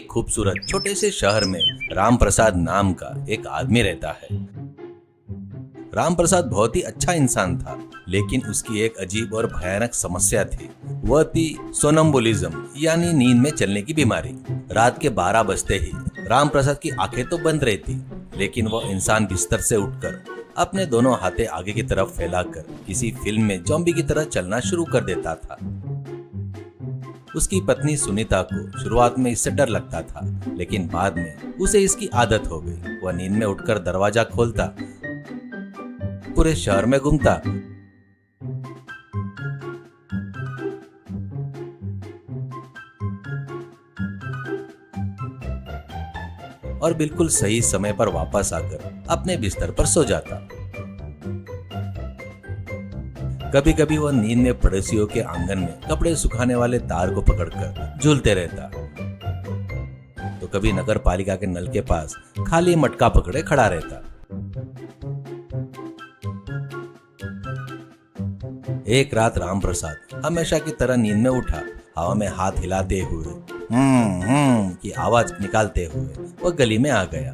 खूबसूरत छोटे से शहर में राम प्रसाद नाम का एक आदमी रहता है। राम प्रसाद बहुत ही अच्छा इंसान था, लेकिन उसकी एक अजीब और भयानक समस्या थी। वह थी सोनम्बुलिज्म यानी नींद में चलने की बीमारी। रात के 12 बजते ही राम प्रसाद की आंखें तो बंद रहती, लेकिन वह इंसान बिस्तर से उठकर अपने दोनों हाथे आगे की तरफ फैलाकर किसी फिल्म में ज़ॉम्बी की तरह चलना शुरू कर देता था। उसकी पत्नी सुनीता को शुरुआत में इससे डर लगता था, लेकिन बाद में उसे इसकी आदत हो गई। वह नींद में उठकर दरवाजा खोलता, पूरे शहर में घूमता और बिल्कुल सही समय पर वापस आकर अपने बिस्तर पर सो जाता। कभी कभी वह नींद में पड़ोसियों के आंगन में कपड़े सुखाने वाले तार को पकड़कर झूलते रहता, तो कभी नगर पालिका के नल के पास खाली मटका पकड़े खड़ा रहता। एक रात राम प्रसाद हमेशा की तरह नींद में उठा। हवा में हाथ हिलाते हुए की आवाज निकालते हुए वह गली में आ गया।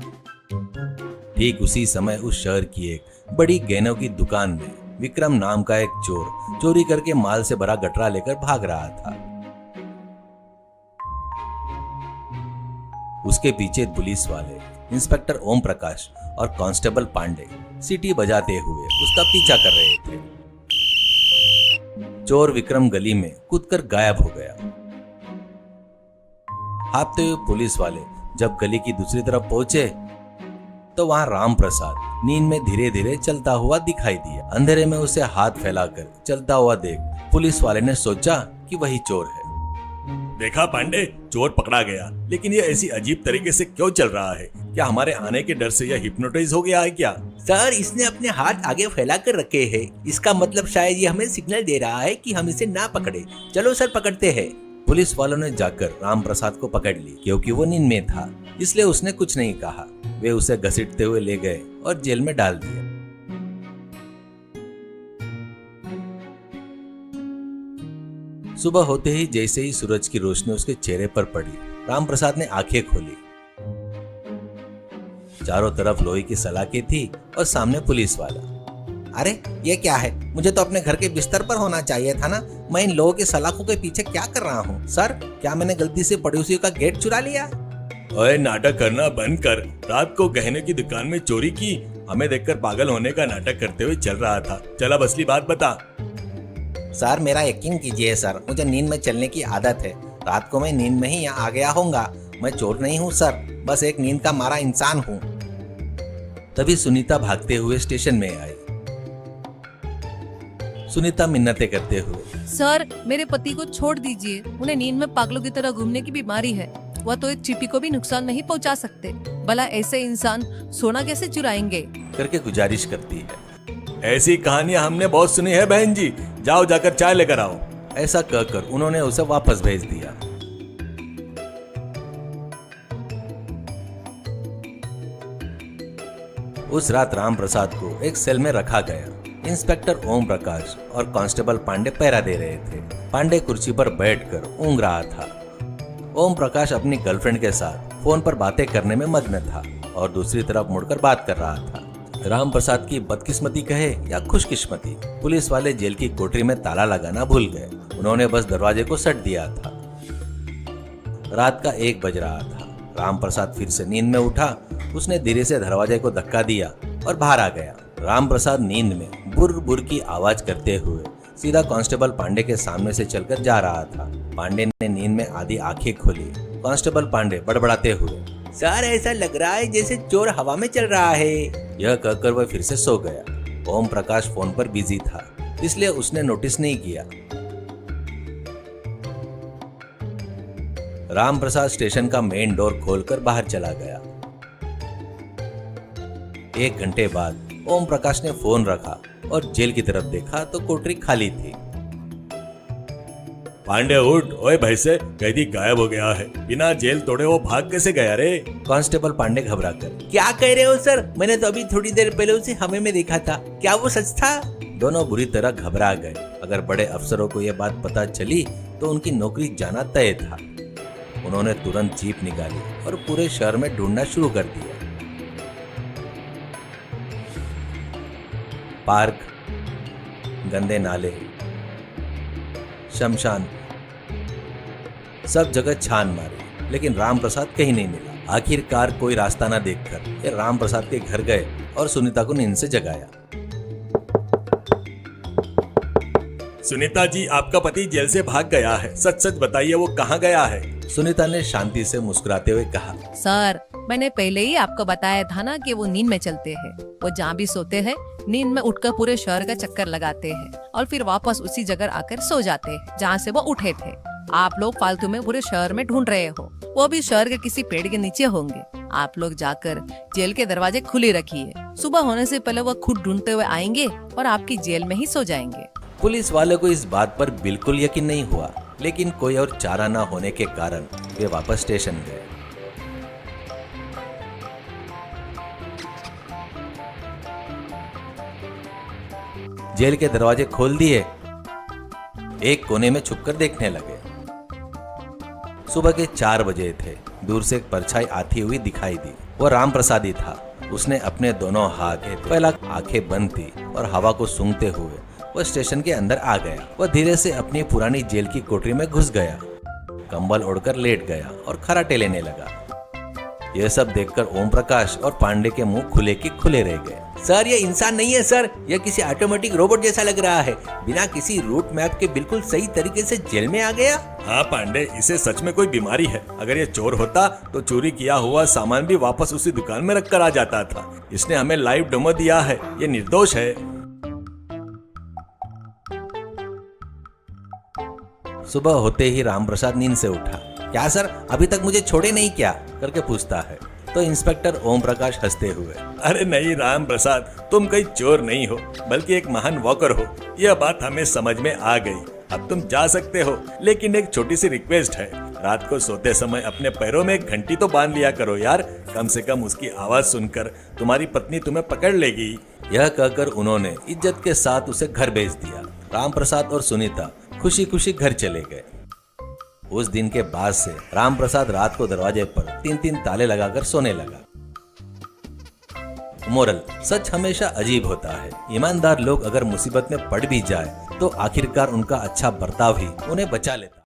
ठीक उसी समय उस शहर की एक बड़ी गहनों की दुकान में विक्रम नाम का एक चोर चोरी करके माल से भरा गठरा लेकर भाग रहा था। उसके पीछे पुलिस वाले इंस्पेक्टर ओम प्रकाश और कांस्टेबल पांडे सीटी बजाते हुए उसका पीछा कर रहे थे। चोर विक्रम गली में कूदकर गायब हो गया। भागते हुए पुलिस वाले जब गली की दूसरी तरफ पहुंचे तो वहां राम प्रसाद नींद में धीरे धीरे चलता हुआ दिखाई दिया। अंधेरे में उसे हाथ फैलाकर चलता हुआ देख पुलिस वाले ने सोचा कि वही चोर है। देखा पांडे, चोर पकड़ा गया, लेकिन ये ऐसी अजीब तरीके से क्यों चल रहा है? क्या हमारे आने के डर से यह हिप्नोटाइज हो गया है क्या? सर, इसने अपने हाथ आगे फैला कर रखे हैं। इसका मतलब शायद ये हमें सिग्नल दे रहा है कि हम इसे ना पकड़े। चलो सर, पकड़ते हैं। पुलिस वालों ने जाकर राम प्रसाद को पकड़ ली। क्योंकि वो नींद में था, इसलिए उसने कुछ नहीं कहा। वे उसे घसीटते हुए ले गए और जेल में डाल दिया। सुबह होते ही जैसे ही सूरज की रोशनी उसके चेहरे पर पड़ी, राम प्रसाद ने आंखें खोली। चारों तरफ लोहे की सलाखें थी और सामने पुलिस वाला। अरे ये क्या है? मुझे तो अपने घर के बिस्तर पर होना चाहिए था ना। मैं इन लोगों की सलाखों के पीछे क्या कर रहा हूँ? सर, क्या मैंने गलती से पड़ोसियों का गेट चुरा लिया? ओए, नाटक करना बंद कर। रात को गहने की दुकान में चोरी की, हमें देखकर पागल होने का नाटक करते हुए चल रहा था। चल अब असली बात बता। सर, मेरा यकीन कीजिए सर, मुझे नींद में चलने की आदत है। रात को मैं नींद में ही यहाँ आ गया होऊंगा। मैं चोर नहीं हूँ सर, बस एक नींद का मारा इंसान हूँ। तभी सुनीता भागते हुए स्टेशन में आई। सुनीता मिन्नतें करते हुए, सर, मेरे पति को छोड़ दीजिए। उन्हें नींद में पागलों की तरह घूमने की बीमारी है। वह तो एक चींटी को भी नुकसान नहीं पहुंचा सकते। भला ऐसे इंसान सोना कैसे चुराएंगे? करके गुजारिश करती है। ऐसी कहानियां हमने बहुत सुनी है बहन जी। जाओ जाकर चाय लेकर आओ। ऐसा कहकर उन्होंने उसे वापस भेज दिया। उस रात राम प्रसाद को एक सेल में रखा गया। इंस्पेक्टर ओम प्रकाश और कांस्टेबल पांडे पहरा दे रहे थे। पांडे कुर्सी पर बैठकर ऊँघ रहा था। ओम प्रकाश अपनी गर्लफ्रेंड के साथ फोन पर बातें करने में मग्न था और दूसरी तरफ मुड़कर बात कर रहा था। राम प्रसाद की बदकिस्मती कहे या खुशकिस्मती, पुलिस वाले जेल की कोठरी में ताला लगाना भूल गए। उन्होंने बस दरवाजे को सट दिया था। रात का 1 बज रहा था। राम प्रसाद फिर से नींद में उठा। उसने धीरे से दरवाजे को धक्का दिया और बाहर आ गया। राम प्रसाद नींद में बुर बुर की आवाज करते हुए सीधा कांस्टेबल पांडे के सामने से चलकर जा रहा था। पांडे ने नींद में आधी आंखें खोली। कांस्टेबल पांडे बड़बड़ाते हुए, सर, ऐसा लग रहा है जैसे चोर हवा में चल रहा है। यह कहकर वह फिर से सो गया। ओम प्रकाश फोन पर बिजी था, इसलिए उसने नोटिस नहीं किया। राम प्रसाद स्टेशन का मेन डोर खोलकर बाहर चला गया। 1 घंटे बाद ओम प्रकाश ने फोन रखा और जेल की तरफ देखा तो कोठरी खाली थी। पांडे उठ। ओए भैंसे, कैदी गायब हो गया है। बिना जेल तोड़े वो भाग कैसे गया रे? कांस्टेबल पांडे घबराकर, क्या कह रहे हो सर? मैंने तो अभी थोड़ी देर पहले उसे हवा में देखा था। क्या वो सच था? दोनों बुरी तरह घबरा गए। अगर बड़े अफसरों को यह बात पता चली तो उनकी नौकरी जाना तय था। उन्होंने तुरंत जीप निकाली और पूरे शहर में ढूंढना शुरू कर दिया। पार्क, गंदे नाले, शमशान, सब जगह छान मारी, लेकिन राम प्रसाद कहीं नहीं मिला। आखिरकार कोई रास्ता न देखकर ये राम प्रसाद के घर गए और सुनीता को नींद से जगाया। सुनीता जी, आपका पति जेल से भाग गया है, सच सच बताइए वो कहाँ गया है? सुनीता ने शांति से मुस्कुराते हुए कहा। सर, मैंने पहले ही आपको बताया था ना कि वो नींद में चलते हैं। वो जहाँ भी सोते हैं नींद में उठकर पूरे शहर का चक्कर लगाते हैं और फिर वापस उसी जगह आकर सो जाते हैं जहाँ से वो उठे थे। आप लोग फालतू में पूरे शहर में ढूंढ रहे हो, वो भी शहर के किसी पेड़ के नीचे होंगे। आप लोग जाकर जेल के दरवाजे खुले रखिए, सुबह होने से पहले वो खुद ढूंढते हुए आएंगे और आपकी जेल में ही सो जाएंगे। पुलिस वाले को इस बात पर बिल्कुल यकीन नहीं हुआ, लेकिन कोई और चारा न होने के कारण वे वापस स्टेशन गए। जेल के दरवाजे खोल दिए, एक कोने में छुपकर देखने लगे। सुबह के 4 बजे थे। दूर से एक परछाई आती हुई दिखाई दी। वो राम प्रसाद ही था। उसने अपने दोनों हाथ पहला आंखें बंद थी और हवा को सूंघते हुए वह स्टेशन के अंदर आ गया। वह धीरे से अपनी पुरानी जेल की कोठरी में घुस गया, कंबल ओढ़कर लेट गया और खराटे लेने लगा। यह सब देखकर ओम प्रकाश और पांडे के मुंह खुले की खुले रह गए। सर, ये इंसान नहीं है सर, यह किसी ऑटोमेटिक रोबोट जैसा लग रहा है। बिना किसी रूट मैप के बिल्कुल सही तरीके से जेल में आ गया। हाँ पांडे, इसे सच में कोई बीमारी है। अगर ये चोर होता तो चोरी किया हुआ सामान भी वापस उसी दुकान में रख कर आ जाता था। इसने हमें लाइव डेमो दिया है, ये निर्दोष है। सुबह होते ही रामप्रसाद नींद से उठा। क्या सर, अभी तक मुझे छोड़े नहीं क्या? करके पूछता है तो इंस्पेक्टर ओम प्रकाश हंसते हुए, अरे नहीं राम प्रसाद, तुम कोई चोर नहीं हो बल्कि एक महान वॉकर हो। यह बात हमें समझ में आ गई। अब तुम जा सकते हो, लेकिन एक छोटी सी रिक्वेस्ट है। रात को सोते समय अपने पैरों में एक घंटी तो बांध लिया करो यार। कम से कम उसकी आवाज सुनकर तुम्हारी पत्नी तुम्हें पकड़ लेगी। यह कहकर उन्होंने इज्जत के साथ उसे घर भेज दिया। रामप्रसाद और सुनीता खुशी खुशी घर चले गए। उस दिन के बाद से रामप्रसाद रात को दरवाजे पर 3-3 ताले लगाकर सोने लगा। मोरल: सच हमेशा अजीब होता है। ईमानदार लोग अगर मुसीबत में पड़ भी जाए तो आखिरकार उनका अच्छा बर्ताव ही उन्हें बचा लेता।